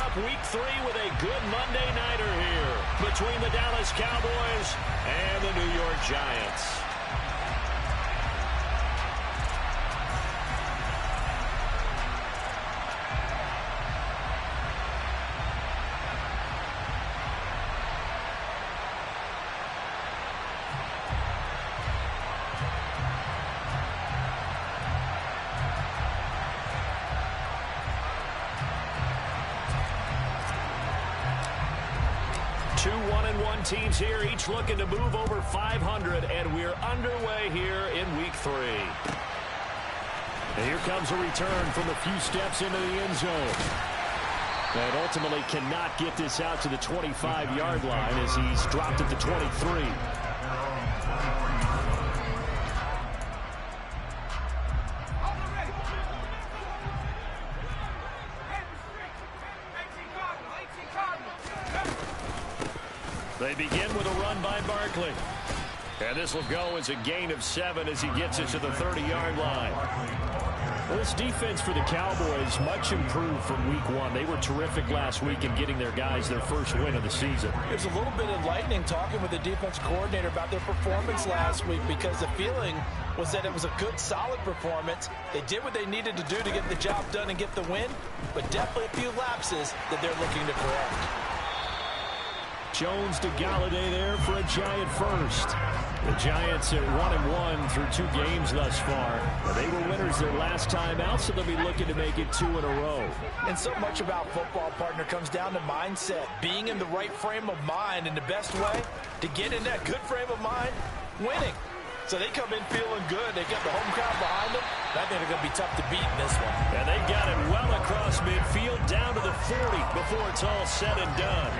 up Week 3 with a good Monday nighter here between the Dallas Cowboys and the New York Giants. Two 1-1 teams here, each looking to move over 500, and we're underway here in Week 3. And here comes a return from a few steps into the end zone. And ultimately cannot get this out to the 25-yard line as he's dropped at the 23. They begin with a run by Barkley. And this will go as a gain of 7 as he gets it to the 30-yard line. Well, this defense for the Cowboys much improved from Week 1. They were terrific last week in getting their guys their first win of the season. There's a little bit enlightening talking with the defense coordinator about their performance last week, because the feeling was that it was a good, solid performance. They did what they needed to do to get the job done and get the win, but definitely a few lapses that they're looking to correct. Jones to Galladay there for a Giant first. The Giants at 1-1 through 2 games thus far. They were winners their last time out, so they'll be looking to make it 2 in a row. And so much about football, partner, comes down to mindset. Being in the right frame of mind, and the best way to get in that good frame of mind, winning. So they come in feeling good. They got the home crowd behind them. I think they're going to be tough to beat in this one. And they've got it well across midfield down to the 40 before it's all said and done.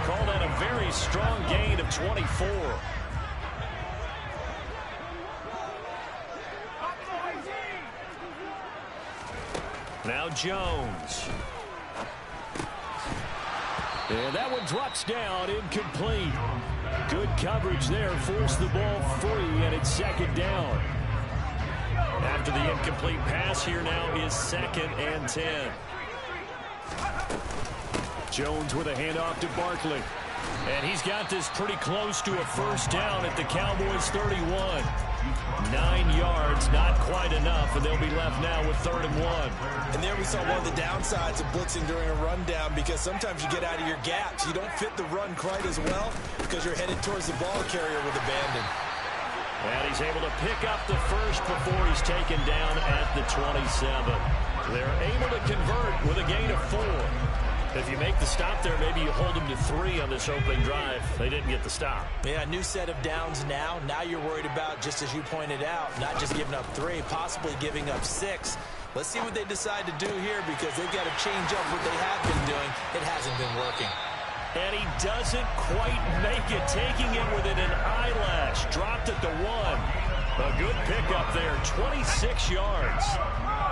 Call that a very strong gain of 24. Now Jones. And that one drops down, incomplete. Good coverage there, forced the ball free, and it's second down. After the incomplete pass, here now is 2nd and 10. Jones with a handoff to Barkley. And he's got this pretty close to a first down at the Cowboys' 31. 9 yards, not quite enough, and they'll be left now with 3rd and 1. And there we saw one of the downsides of blitzing during a rundown, because sometimes you get out of your gaps. You don't fit the run quite as well because you're headed towards the ball carrier with abandon. And he's able to pick up the first before he's taken down at the 27. They're able to convert with a gain of 4. If you make the stop there, maybe you hold them to 3 on this opening drive. They didn't get the stop. Yeah, new set of downs now. Now you're worried about, just as you pointed out, not just giving up 3, possibly giving up 6. Let's see what they decide to do here, because they've got to change up what they have been doing. It hasn't been working. And he doesn't quite make it, taking it within an eyelash. Dropped at the 1. A good pickup there, 26 yards.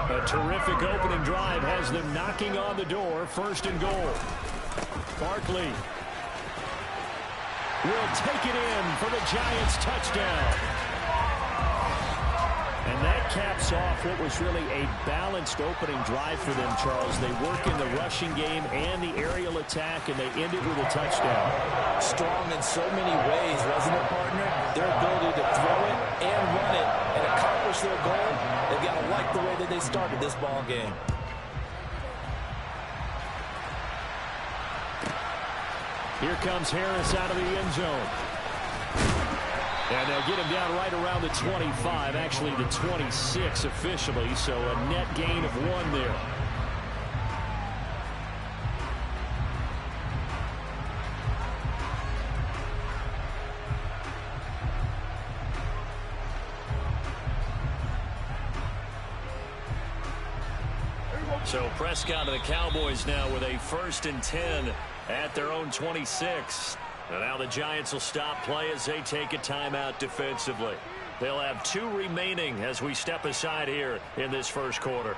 A terrific opening drive has them knocking on the door, 1st and goal. Barkley will take it in for the Giants touchdown. And that caps off what was really a balanced opening drive for them, Charles. They work in the rushing game and the aerial attack, and they end it with a touchdown. Strong in so many ways, wasn't it, partner? Their ability to throw it and run it and accomplish their goal, they've got to like the way that they started this ball game. Here comes Harris out of the end zone. And they'll get him down right around the 25, actually the 26 officially, so a net gain of 1 there. So Prescott to the Cowboys now with a 1st and 10 at their own 26. And now the Giants will stop play as they take a timeout defensively. They'll have 2 remaining as we step aside here in this first quarter.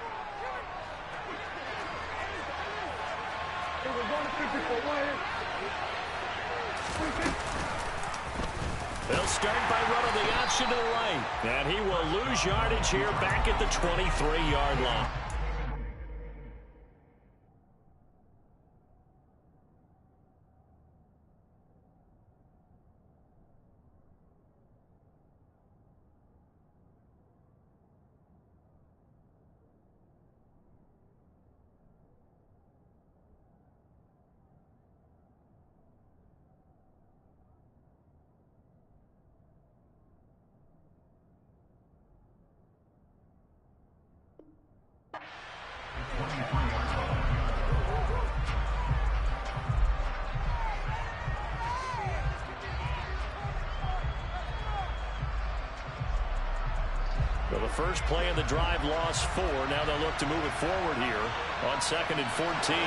They'll start by running the option to the right. And he will lose yardage here back at the 23-yard line. Well, the first play of the drive lost 4. Now they'll look to move it forward here on 2nd and 14.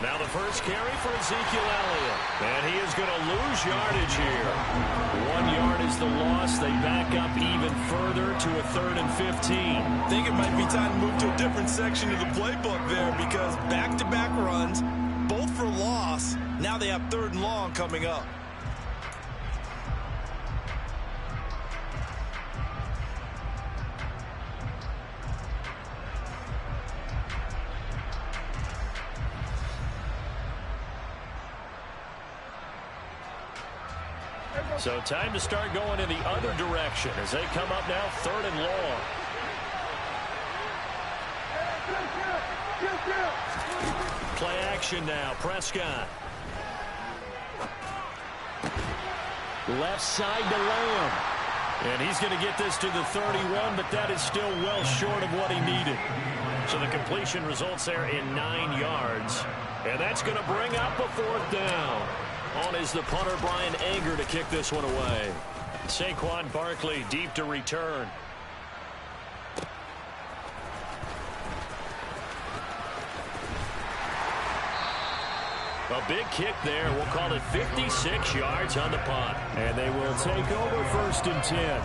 Now the first carry for Ezekiel Elliott. And he is going to lose yardage here. 1 yard is the loss. They back up even further to a 3rd and 15. I think it might be time to move to a different section of the playbook there, because back-to-back runs, both for loss. Now they have 3rd and long coming up. So time to start going in the other direction as they come up now 3rd and long. Play action now. Prescott. Left side to Lamb. And he's going to get this to the 31, but that is still well short of what he needed. So the completion results there in 9 yards. And that's going to bring up a 4th down. On is the punter, Brian Anger, to kick this one away. Saquon Barkley deep to return. A big kick there. We'll call it 56 yards on the punt. And they will take over 1st and 10.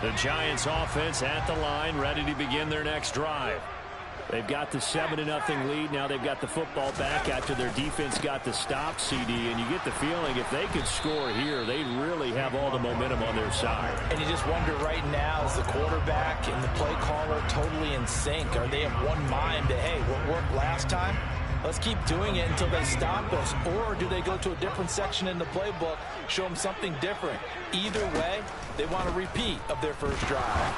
The Giants offense at the line, ready to begin their next drive. They've got the 7-0 lead. Now they've got the football back after their defense got the stop, CD. And you get the feeling if they could score here, they really have all the momentum on their side. And you just wonder right now, is the quarterback and the play caller totally in sync? Are they of one mind that, hey, what worked last time? Let's keep doing it until they stop us. Or do they go to a different section in the playbook, show them something different? Either way, they want a repeat of their first drive.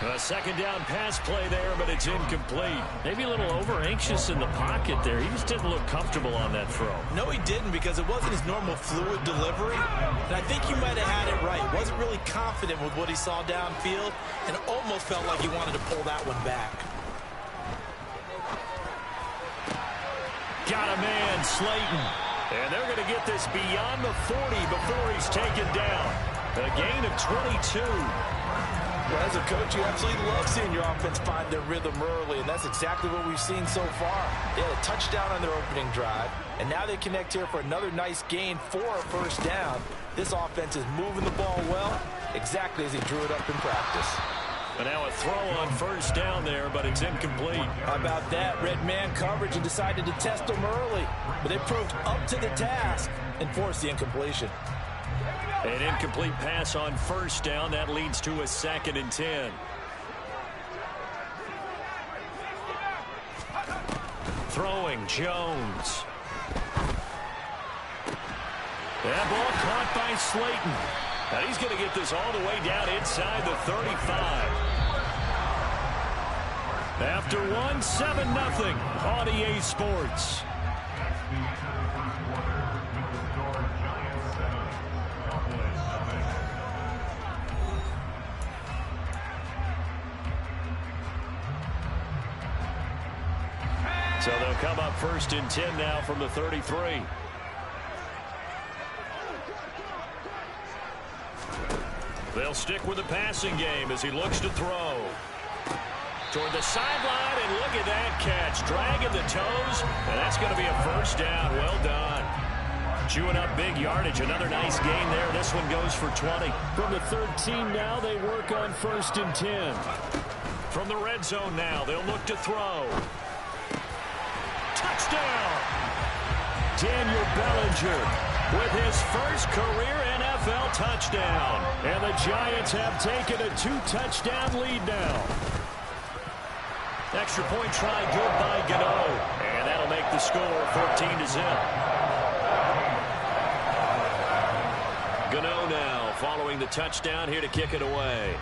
A 2nd down pass play there, but it's incomplete. Maybe a little over-anxious in the pocket there. He just didn't look comfortable on that throw. No, he didn't, because it wasn't his normal fluid delivery. And I think he might have had it right. Wasn't really confident with what he saw downfield, and almost felt like he wanted to pull that one back. Got a man, Slayton. And they're going to get this beyond the 40 before he's taken down. A gain of 22. Well, as a coach, you absolutely love seeing your offense find their rhythm early, and that's exactly what we've seen so far. They had a touchdown on their opening drive, and now they connect here for another nice gain for a 1st down. This offense is moving the ball well, exactly as he drew it up in practice. And now a throw on 1st down there, but it's incomplete. How about that? Red man coverage and decided to test them early, but they proved up to the task and forced the incompletion. An incomplete pass on 1st down. That leads to a 2nd and 10. Throwing, Jones. That ball caught by Slayton. Now he's going to get this all the way down inside the 35. After 7-0 on EA Sports. So they'll come up 1st and 10 now from the 33. They'll stick with the passing game as he looks to throw. Toward the sideline, and look at that catch. Dragging the toes, and that's going to be a 1st down. Well done. Chewing up big yardage. Another nice gain there. This one goes for 20. From the 13 now, they work on 1st and 10. From the red zone now, they'll look to throw. Touchdown! Daniel Bellinger with his first career NFL touchdown. And the Giants have taken a 2-touchdown lead now. Extra point try good by Gano. And that'll make the score 14-0. Gano now following the touchdown here to kick it away.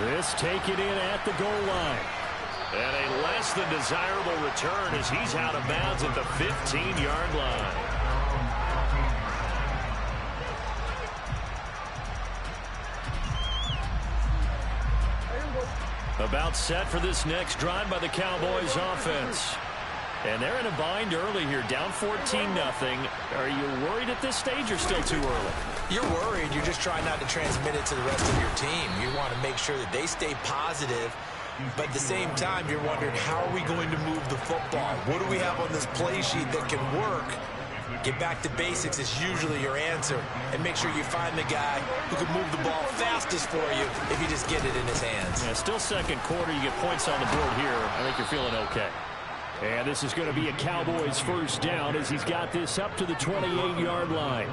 This taken in at the goal line. And a less than desirable return as he's out of bounds at the 15-yard line. About set for this next drive by the Cowboys offense. And they're in a bind early here, down 14-0. Are you worried at this stage or still too early? You're worried. You're just trying not to transmit it to the rest of your team. You want to make sure that they stay positive. But at the same time, you're wondering, how are we going to move the football? What do we have on this play sheet that can work? Get back to basics is usually your answer. And make sure you find the guy who can move the ball fastest for you if you just get it in his hands. Yeah, still second quarter. You get points on the board here. I think you're feeling okay. And this is going to be a Cowboys first down as he's got this up to the 28-yard line.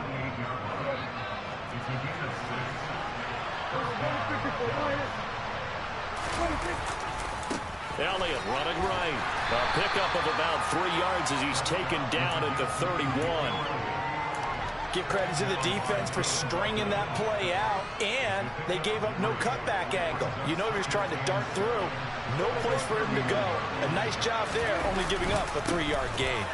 Elliott running right. A pickup of about 3 yards as he's taken down at the 31. Give credit to the defense for stringing that play out, and they gave up no cutback angle. You know he was trying to dart through. No place for him to go. A nice job there, only giving up a 3-yard gain.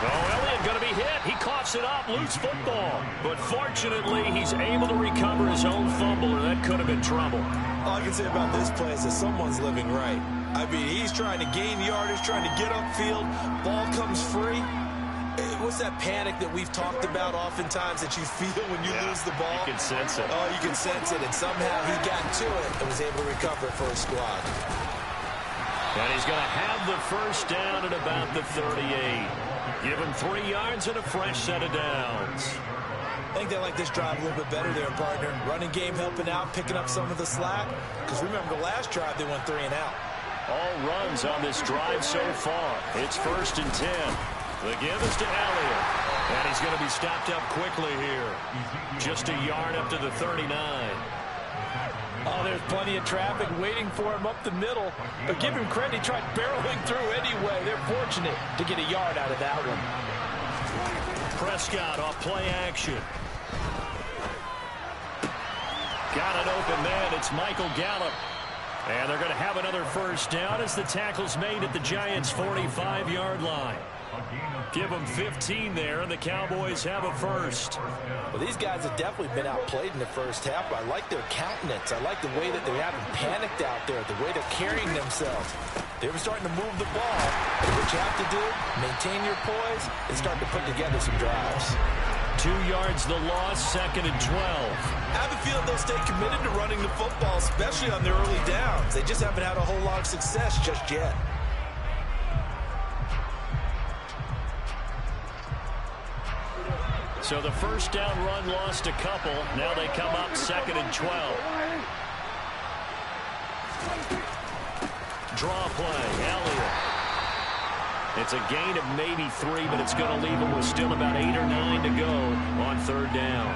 Oh, Elliott going to be hit. He coughs it up, loose football. But fortunately, he's able to recover his own fumble, or that could have been trouble. All I can say about this play is that someone's living right. I mean, he's trying to gain yardage, trying to get upfield. Ball comes free. What's that panic that we've talked about oftentimes that you feel when you lose the ball? You can sense it. Oh, you can sense it, and somehow he got to it and was able to recover it for his squad. And he's going to have the first down at about the 38. Give him 3 yards and a fresh set of downs. I think they like this drive a little bit better there, partner. Running game helping out, picking up some of the slack. Because remember, the last drive, they went 3 and out. All runs on this drive so far. It's 1st and 10. The give is to Elliott. And he's going to be stopped up quickly here. Just a yard up to the 39. Oh, there's plenty of traffic waiting for him up the middle. But give him credit, he tried barreling through anyway. They're fortunate to get a yard out of that one. Prescott off play action. Got an open man. It's Michael Gallup. And they're going to have another first down as the tackle's made at the Giants' 45-yard line. Give them 15 there, and the Cowboys have a first. Well, these guys have definitely been outplayed in the first half, but I like their countenance. I like the way that they haven't panicked out there, the way they're carrying themselves. They were starting to move the ball. And what you have to do, maintain your poise, and start to put together some drives. 2 yards the loss, 2nd and 12. I have a feeling they'll stay committed to running the football, especially on their early downs. They just haven't had a whole lot of success just yet. So the first down run lost a couple. Now they come up 2nd and 12. Draw play, Elliott. It's a gain of maybe 3, but it's going to leave them with still about 8 or 9 to go on 3rd down.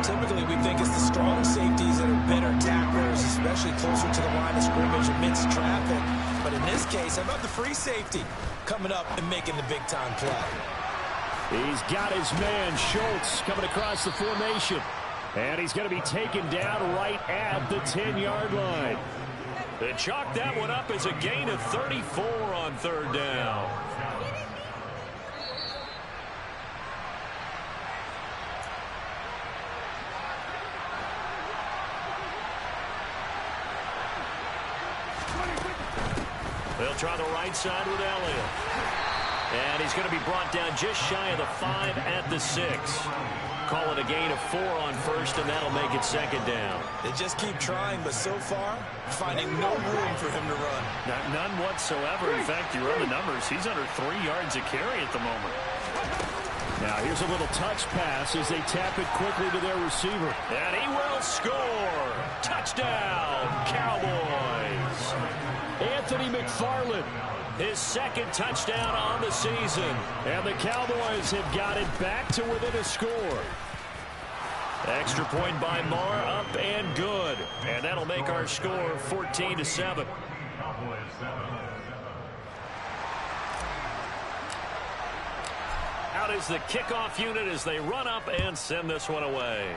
Typically, we think it's the strong safeties that are better tacklers, especially closer to the line of scrimmage amidst traffic. But in this case, how about the free safety coming up and making the big-time play? He's got his man, Schultz, coming across the formation. And he's going to be taken down right at the 10-yard line. They chalk that one up as a gain of 34 on 3rd down. They'll try the right side with Elliott. And he's going to be brought down just shy of the 5 at the 6. Call it a gain of 4 on 1st, and that'll make it 2nd down. They just keep trying, but so far, finding no room for him to run. None whatsoever. In fact, you run the numbers. He's under 3 yards a carry at the moment. Now, here's a little touch pass as they tap it quickly to their receiver. And he will score. Touchdown, Cowboys. Anthony McFarland. His 2nd touchdown on the season. And the Cowboys have got it back to within a score. Extra point by Marr, up and good. And that'll make our score 14-7. Out is the kickoff unit as they run up and send this one away.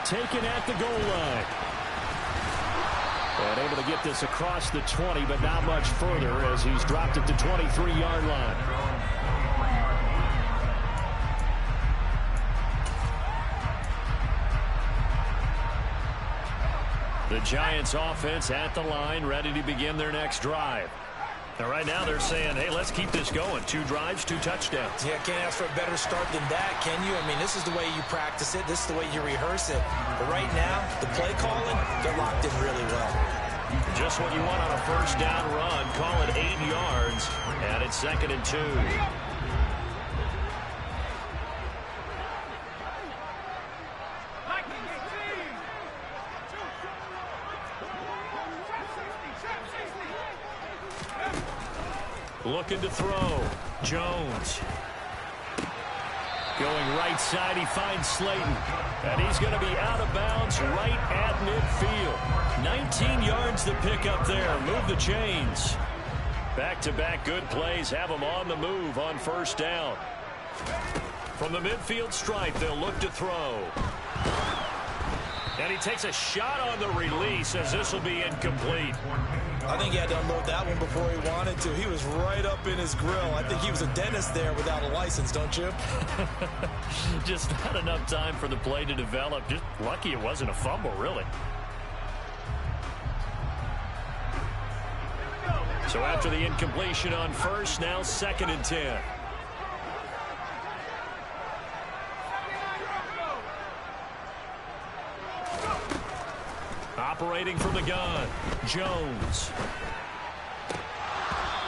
Taken at the goal line. And able to get this across the 20, but not much further as he's dropped it to 23-yard line. The Giants offense at the line, ready to begin their next drive. And right now they're saying, hey, let's keep this going. 2 drives, 2 touchdowns. Yeah, can't ask for a better start than that, can you? I mean, this is the way you practice it. This is the way you rehearse it. But right now, the play calling, they're locked in really well. Just what you want on a first down run. Call it 8 yards, and it's 2nd and 2. Looking to throw. Jones. Going right side, he finds Slayton. And he's going to be out of bounds right at midfield. 19 yards to pick up there. Move the chains. Back-to-back good plays have them on the move on first down. From the midfield stripe, they'll look to throw. And he takes a shot on the release as this will be incomplete. I think he had to unload that one before he wanted to. He was right up in his grill. I think he was a dentist there without a license, don't you? Just not enough time for the play to develop. Just lucky it wasn't a fumble, really. So after the incompletion on first, now 2nd and 10. Operating from the gun, Jones.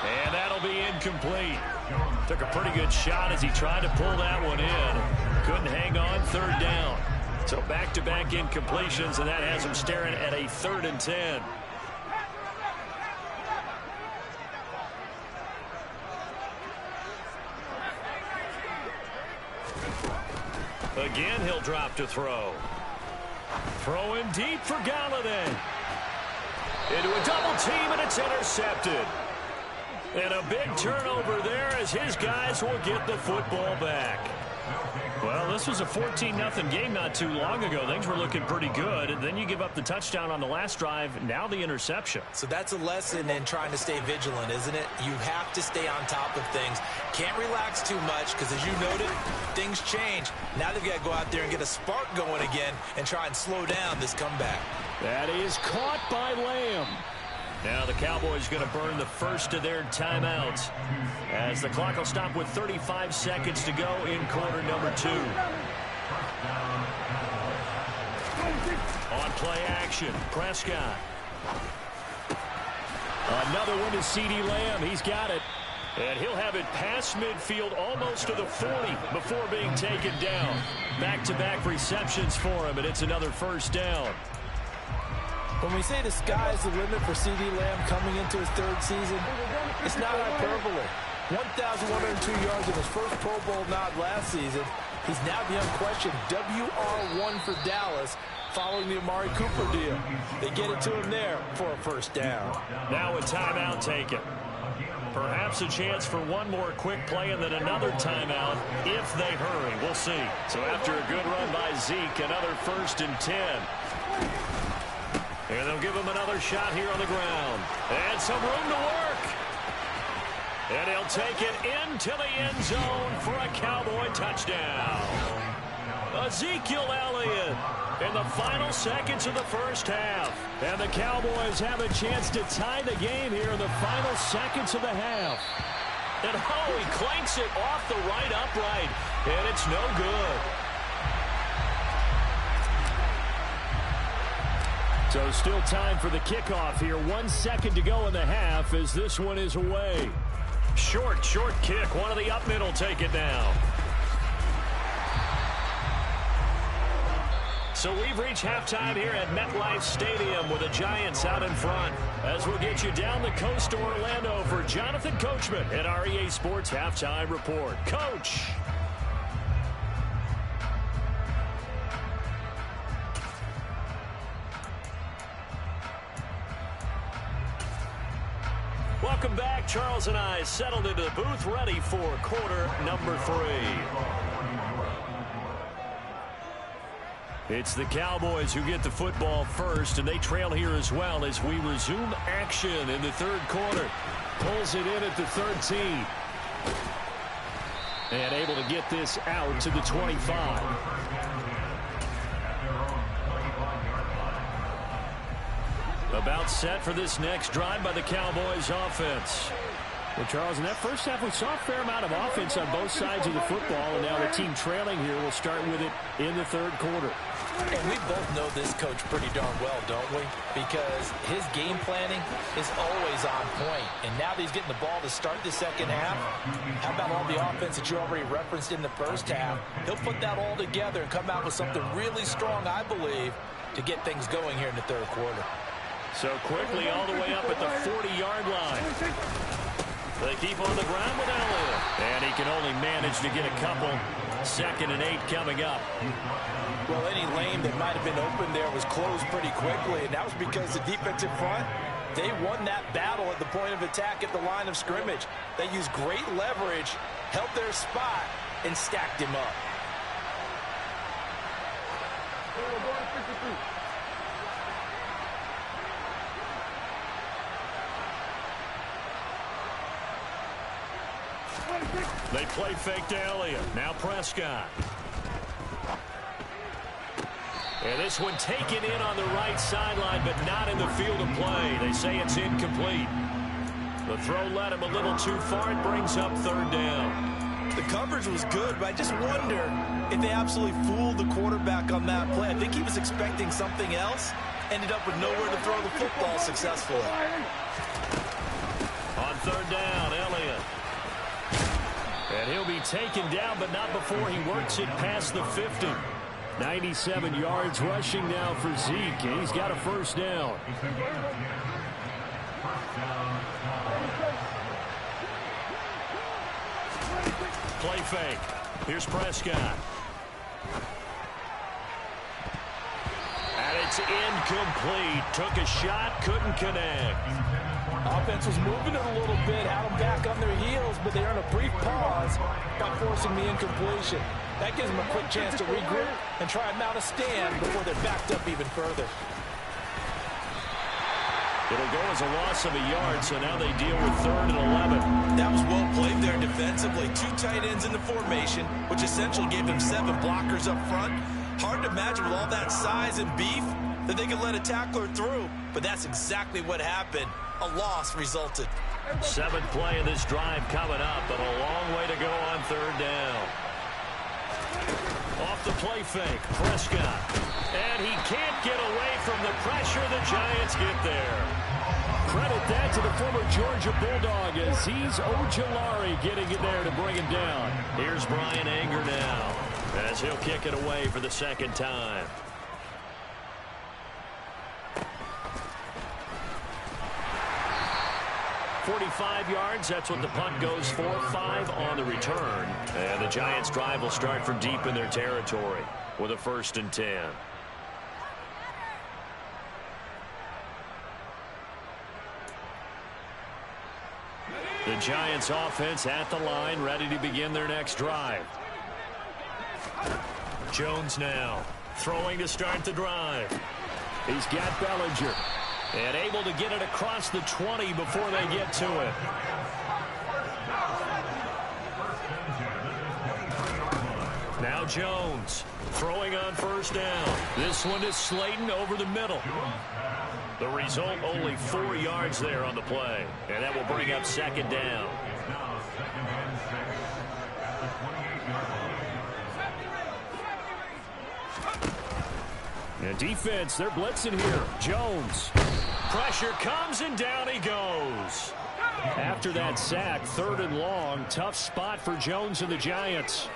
And that'll be incomplete. Took a pretty good shot as he tried to pull that one in. Couldn't hang on, 3rd down. So back-to-back incompletions, and that has him staring at a 3rd and 10. Again, he'll drop to throw. Throwing deep for Galladay. Into a double team, and it's intercepted. And a big turnover there as his guys will get the football back. Well, this was a 14-0 game not too long ago. Things were looking pretty good. And then you give up the touchdown on the last drive. Now the interception. So that's a lesson in trying to stay vigilant, isn't it? You have to stay on top of things. Can't relax too much because, as you noted, things change. Now they've got to go out there and get a spark going again and try and slow down this comeback. That is caught by Lamb. Now the Cowboys going to burn the first of their timeouts as the clock will stop with 35 seconds to go in quarter number 2. On play action, Prescott. Another one to CeeDee Lamb. He's got it. And he'll have it past midfield almost to the 40 before being taken down. Back-to-back receptions for him, and it's another first down. When we say the sky's the limit for CeeDee Lamb coming into his 3rd season, it's not hyperbole. 1,102 yards in his first Pro Bowl nod last season. He's now the unquestioned WR1 for Dallas following the Amari Cooper deal. They get it to him there for a first down. Now a timeout taken. Perhaps a chance for one more quick play and then another timeout if they hurry. We'll see. So after a good run by Zeke, another 1st and 10. And they'll give him another shot here on the ground. And some room to work. And he'll take it into the end zone for a Cowboy touchdown. Ezekiel Elliott in the final seconds of the first half. And the Cowboys have a chance to tie the game here in the final seconds of the half. And oh, he clanks it off the right upright. And it's no good. So still time for the kickoff here. 1 second to go in the half as this one is away. Short kick. One of the up middle take it down. So we've reached halftime here at MetLife Stadium with the Giants out in front. As we'll get you down the coast to Orlando for Jonathan Coachman at our EA Sports Halftime Report. Coach. Welcome back. Charles and I settled into the booth ready for quarter number 3. It's the Cowboys who get the football first, and they trail here as well as we resume action in the 3rd quarter. Pulls it in at the 13. And able to get this out to the 25. About set for this next drive by the Cowboys offense. Well, Charles, in that first half, we saw a fair amount of offense on both sides of the football, and now the team trailing here will start with it in the third quarter. And we both know this coach pretty darn well, don't we? Because his game planning is always on point. And now that he's getting the ball to start the second half, how about all the offense that you already referenced in the first half? He'll put that all together and come out with something really strong, I believe, to get things going here in the third quarter. So quickly all the way up at the 40-yard line. They keep on the ground with Elliott. And he can only manage to get a couple. 2nd and 8 coming up. Well, any lane that might have been open there was closed pretty quickly, and that was because the defensive front, they won that battle at the point of attack at the line of scrimmage. They used great leverage, held their spot, and stacked him up. They play fake to Elliott. Now Prescott. And this one taken in on the right sideline, but not in the field of play. They say it's incomplete. The throw led him a little too far. It brings up 3rd down. The coverage was good, but I just wonder if they absolutely fooled the quarterback on that play. I think he was expecting something else. Ended up with nowhere to throw the football successfully. On 3rd down, Elliott. And he'll be taken down, but not before he works it past the 50. 97 yards rushing now for Zeke, and he's got a 1st down. Play fake. Here's Prescott. And it's incomplete. Took a shot, couldn't connect. Offense was moving it a little bit, had them back on their heels, but they earned a brief pause by forcing the incompletion. That gives them a quick chance to regroup and try and mount a stand before they're backed up even further. It'll go as a loss of a yard, so now they deal with 3rd and 11. That was well played there defensively. 2 tight ends in the formation, which essentially gave them 7 blockers up front. Hard to imagine with all that size and beef that they could let a tackler through, but that's exactly what happened. A loss resulted. 7th play of this drive coming up, but a long way to go on 3rd down. Off the play fake, Prescott. And he can't get away from the pressure. The Giants get there. Credit that to the former Georgia Bulldog, Azeez Ojulari getting it there to bring him down. Here's Brian Anger now, as he'll kick it away for the 2nd time. .45 yards, that's what the punt goes for. 5 on the return. And the Giants' drive will start from deep in their territory with a 1st and 10. The Giants' offense at the line, ready to begin their next drive. Jones now, throwing to start the drive. He's got Bellinger. And able to get it across the 20 before they get to it. Now Jones throwing on 1st down. This one is Slayton over the middle. The result, only 4 yards there on the play. And that will bring up 2nd down. And defense, they're blitzing here. Jones. Pressure comes, and down he goes. After that sack, 3rd and long. Tough spot for Jones and the Giants.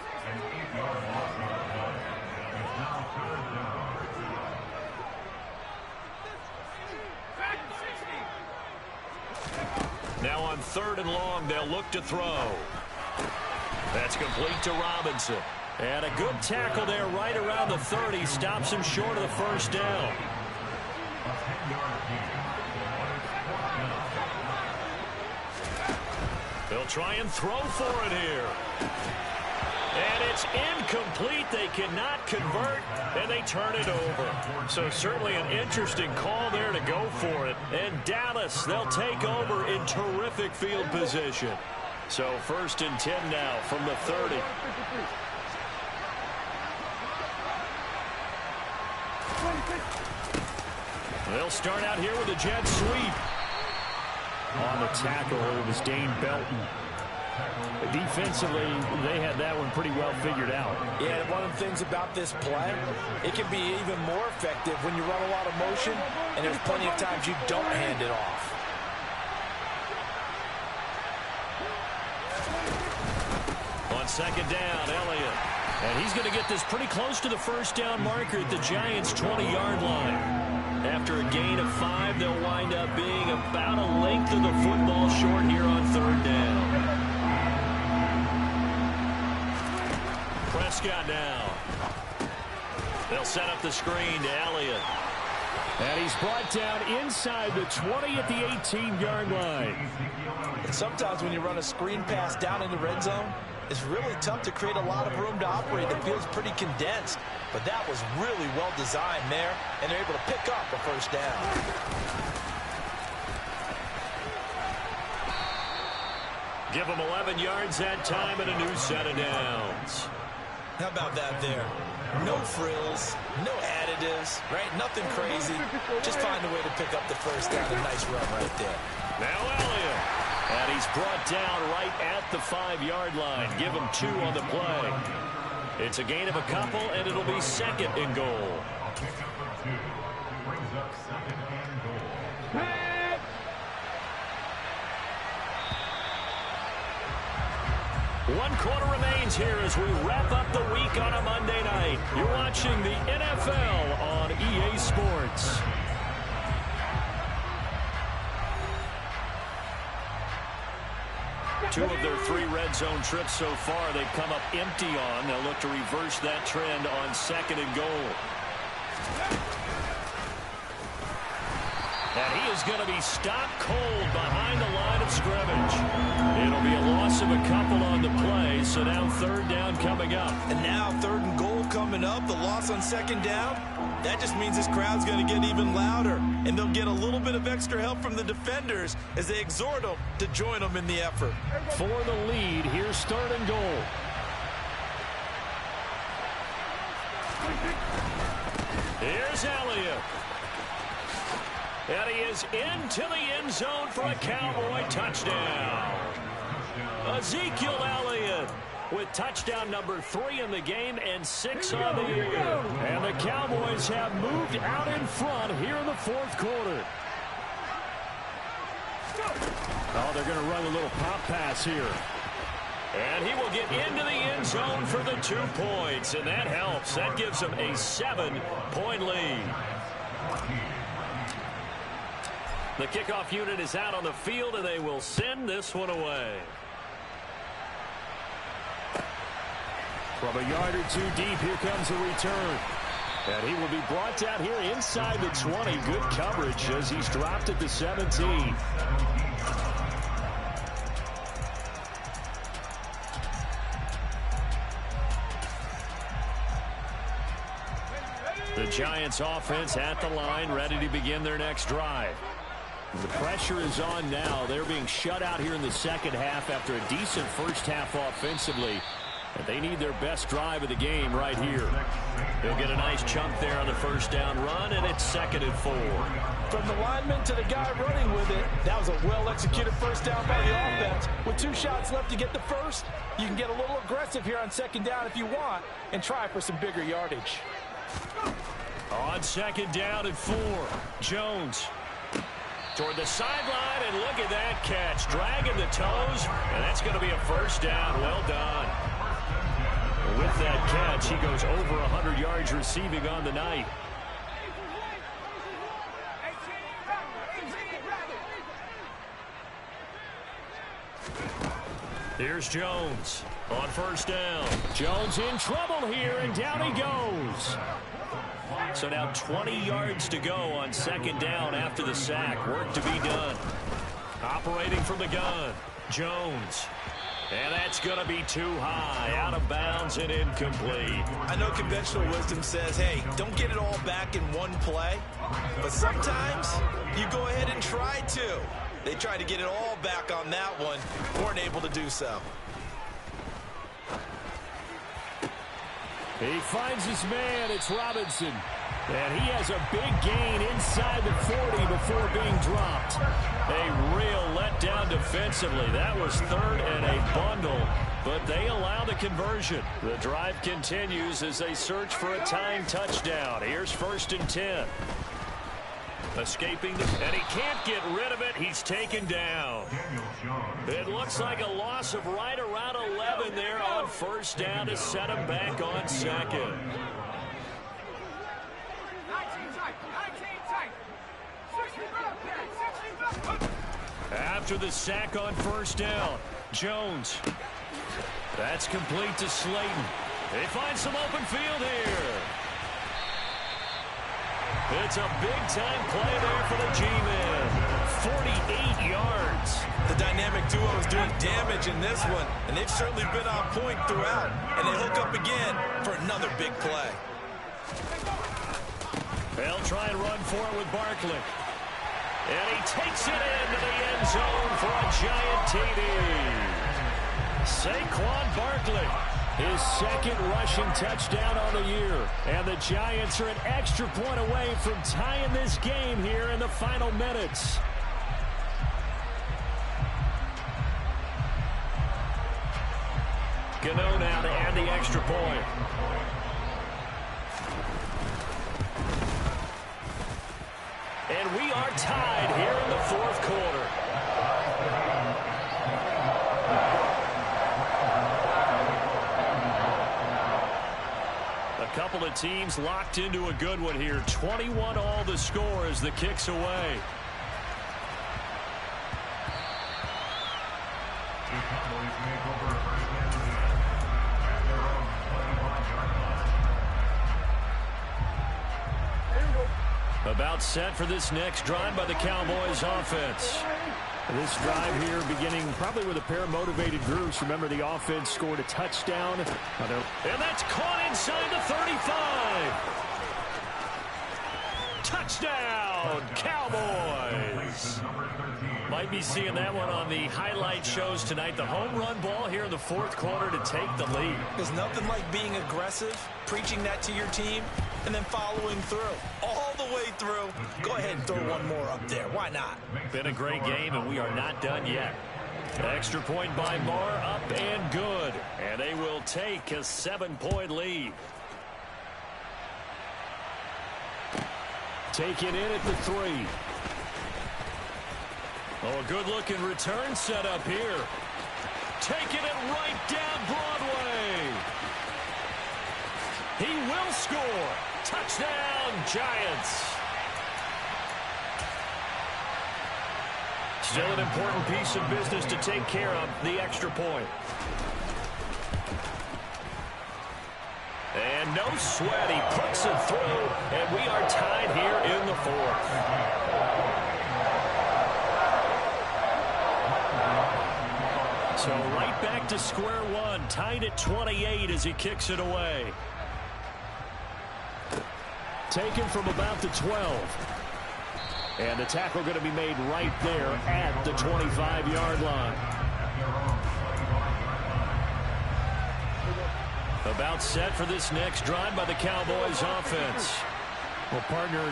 Now on 3rd and long, they'll look to throw. That's complete to Robinson. And a good tackle there right around the 30. Stops him short of the 1st down. They'll try and throw for it here. And it's incomplete. They cannot convert, and they turn it over. So certainly an interesting call there to go for it. And Dallas, they'll take over in terrific field position. So 1st and 10 now from the 30. They'll start out here with a jet sweep. On the tackle, it was Dane Belton. Defensively, they had that one pretty well figured out. Yeah, and one of the things about this play, it can be even more effective when you run a lot of motion, and there's plenty of times you don't hand it off. On second down, Elliott. And he's going to get this pretty close to the first down marker at the Giants' 20-yard line. After a gain of 5, they'll wind up being about a length of the football short here on third down. Prescott now. They'll set up the screen to Elliott. And he's brought down inside the 20 at the 18-yard line. And sometimes when you run a screen pass down in the red zone, it's really tough to create a lot of room to operate. The field's pretty condensed, but that was really well designed there, and they're able to pick up a first down. Give them 11 yards that time and a new set of downs. How about that there? No frills, no additives, right? Nothing crazy. Just find a way to pick up the first down. A nice run right there. Now Elliott. And he's brought down right at the 5-yard line. Give him 2 on the play. It's a gain of a couple, and it'll be second and goal. One quarter remains here as we wrap up the week on a Monday night. You're watching the NFL on EA Sports. Two of their 3 red zone trips so far they've come up empty on. They'll look to reverse that trend on second and goal. And he is going to be stopped cold behind the line of scrimmage. It'll be a loss of a couple on the play, so now third down coming up. And now third and goal coming up, the loss on second down. That just means this crowd's going to get even louder, and they'll get a little bit of extra help from the defenders as they exhort them to join them in the effort. For the lead, here's third and goal. Here's Elliott. And he is into the end zone for a Cowboy touchdown. Ezekiel Elliott with touchdown number 3 in the game and 6 on the year. And the Cowboys have moved out in front here in the fourth quarter. Oh, they're going to run a little pop pass here. And he will get into the end zone for the 2 points, and that helps. That gives them a 7-point lead. The kickoff unit is out on the field, and they will send this one away. From a yard or 2 deep, here comes the return. And he will be brought down here inside the 20. Good coverage as he's dropped at the 17. The Giants offense at the line, ready to begin their next drive. The pressure is on now. They're being shut out here in the second half after a decent first half offensively. And they need their best drive of the game right here. They'll get a nice chunk there on the first down run, and it's 2nd and 4. From the lineman to the guy running with it, that was a well-executed first down by the offense. With 2 shots left to get the first, you can get a little aggressive here on second down if you want and try for some bigger yardage. On second down and 4, Jones toward the sideline, and look at that catch. Dragging the toes, and that's going to be a first down. Well done. With that catch, he goes over 100 yards receiving on the night. Here's Jones on first down. Jones in trouble here, and down he goes. So now 20 yards to go on second down after the sack. Work to be done. Operating from the gun, Jones. And that's going to be too high, out of bounds and incomplete. I know conventional wisdom says, hey, don't get it all back in one play. But sometimes you go ahead and try to. They tried to get it all back on that one. Weren't able to do so. He finds his man. It's Robinson. And he has a big gain inside the 40 before being dropped. A real letdown defensively. That was third and a bundle, but they allow the conversion. The drive continues as they search for a tying touchdown. Here's 1st and 10. Escaping, and he can't get rid of it. He's taken down. It looks like a loss of right around 11 there on 1st down to set him back on 2nd. After the sack on 1st down, Jones. That's complete to Slayton. They find some open field here. It's a big-time play there for the G-Men. 48 yards. The dynamic duo is doing damage in this one, and they've certainly been on point throughout. And they hook up again for another big play. They'll try and run for it with Barkley. And he takes it into the end zone for a giant TD. Saquon Barkley, his 2nd rushing touchdown on the year. And the Giants are an extra point away from tying this game here in the final minutes. Gano now to add the extra point. And we are tied here in the 4th quarter. A couple of teams locked into a good one here. 21 all the score as the kick's away. About set for this next drive by the Cowboys offense. This drive here beginning probably with a pair of motivated groups. Remember, the offense scored a touchdown. And that's caught inside the 35. Touchdown, Cowboys. Might be seeing that one on the highlight shows tonight. The home run ball here in the 4th quarter to take the lead. There's nothing like being aggressive, preaching that to your team, and then following through. All the way through. Go ahead and throw one more up there. Why not? Been a great game, and we are not done yet. Extra point by Marr, up and good. And they will take a 7-point lead. Taken in at the 3. Oh, a good-looking return set up here. Taking it right down Broadway. He will score. Touchdown, Giants. Still an important piece of business to take care of, the extra point. And no sweat, he puts it through, and we are tied here in the 4th. So right back to square one, tied at 28 as he kicks it away. Taken from about the 12. And the tackle going to be made right there at the 25-yard line. About set for this next drive by the Cowboys offense. Well, partner,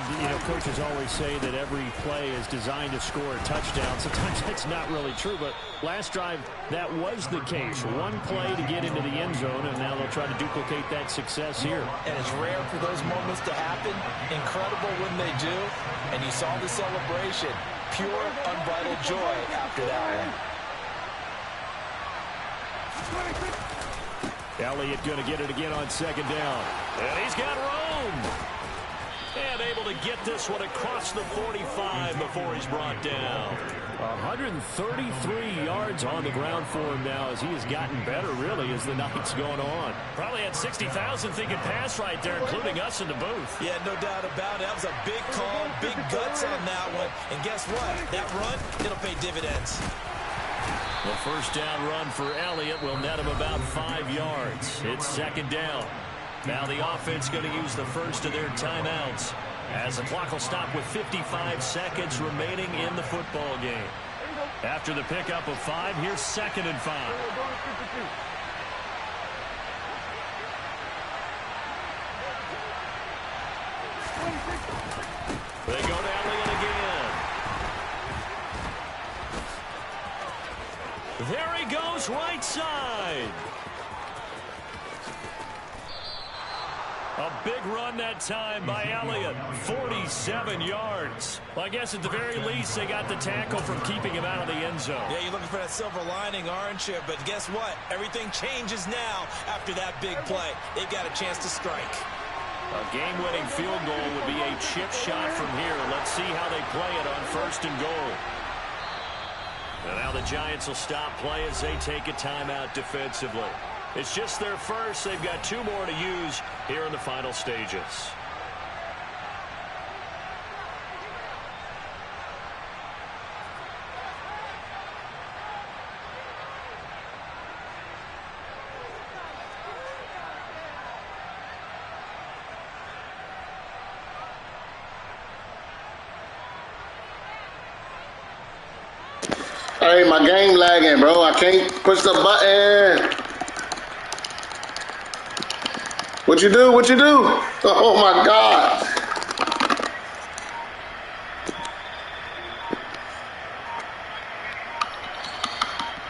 coaches always say that every play is designed to score a touchdown. Sometimes that's not really true, but last drive, that was the case. One play to get into the end zone, and now they'll try to duplicate that success here. And it's rare for those moments to happen. Incredible when they do. And you saw the celebration. Pure, unbridled joy after that one. Elliott going to get it again on 2nd down. And he's got room. And able to get this one across the 45 before he's brought down. 133 yards on the ground for him now as he has gotten better, really, as the night's going on. Probably had 60,000 thinking pass right there, including us in the booth. Yeah, no doubt about it. That was a big call, big guts on that one. And guess what? That run, it'll pay dividends. The 1st down run for Elliott will net him about 5 yards. It's 2nd down. Now the offense going to use the first of their timeouts as the clock will stop with 55 seconds remaining in the football game. After the pickup of 5, here's 2nd and 5. goes right side. A big run that time by Elliott. 47 yards. Well, I guess at the very least, they got the tackle from keeping him out of the end zone. Yeah, you're looking for that silver lining, aren't you? But guess what? Everything changes now after that big play. They've got a chance to strike. A game-winning field goal would be a chip shot from here. Let's see how they play it on 1st and goal. And now the Giants will stop play as they take a timeout defensively. It's just their first. They've got 2 more to use here in the final stages. Hey, my game lagging, bro. I can't push the button. What you do? What you do? Oh, my God.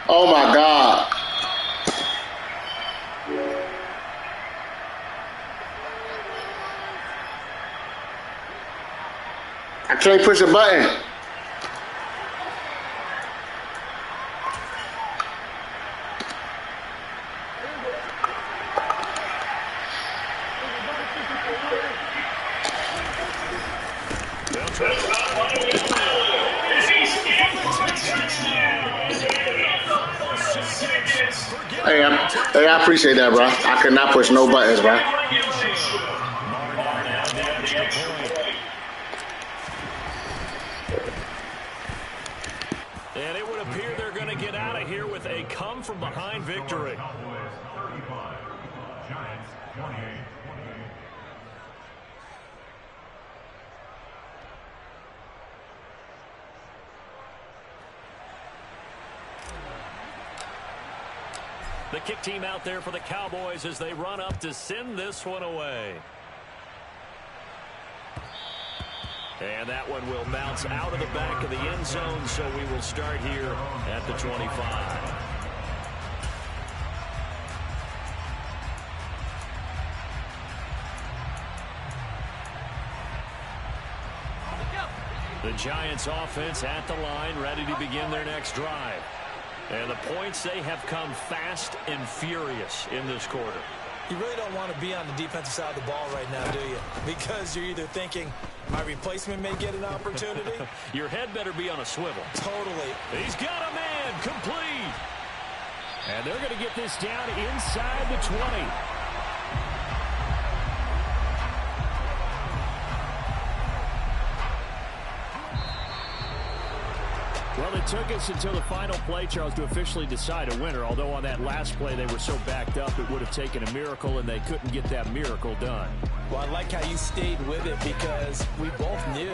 Oh, my God. I can't push a button. Hey, I appreciate that, bro. I could not push no buttons, bro. And it would appear they're going to get out of here with a come-from-behind victory. The kick team out there for the Cowboys as they run up to send this one away. And that one will bounce out of the back of the end zone, so we will start here at the 25. The Giants offense at the line, ready to begin their next drive. And the points, they have come fast and furious in this quarter. You really don't want to be on the defensive side of the ball right now, do you? Because you're either thinking, my replacement may get an opportunity. Your head better be on a swivel. Totally. He's got a man complete. And they're going to get this down inside the 20. Well, it took us until the final play, Charles, to officially decide a winner. Although on that last play they were so backed up, it would have taken a miracle, and they couldn't get that miracle done. Well, I like how you stayed with it because we both knew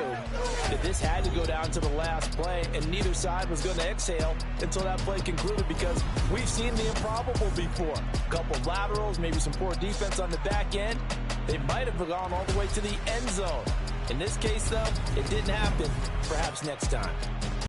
that this had to go down to the last play, and neither side was going to exhale until that play concluded because we've seen the improbable before. A couple of laterals, maybe some poor defense on the back end. They might have gone all the way to the end zone. In this case, though, it didn't happen. Perhaps next time.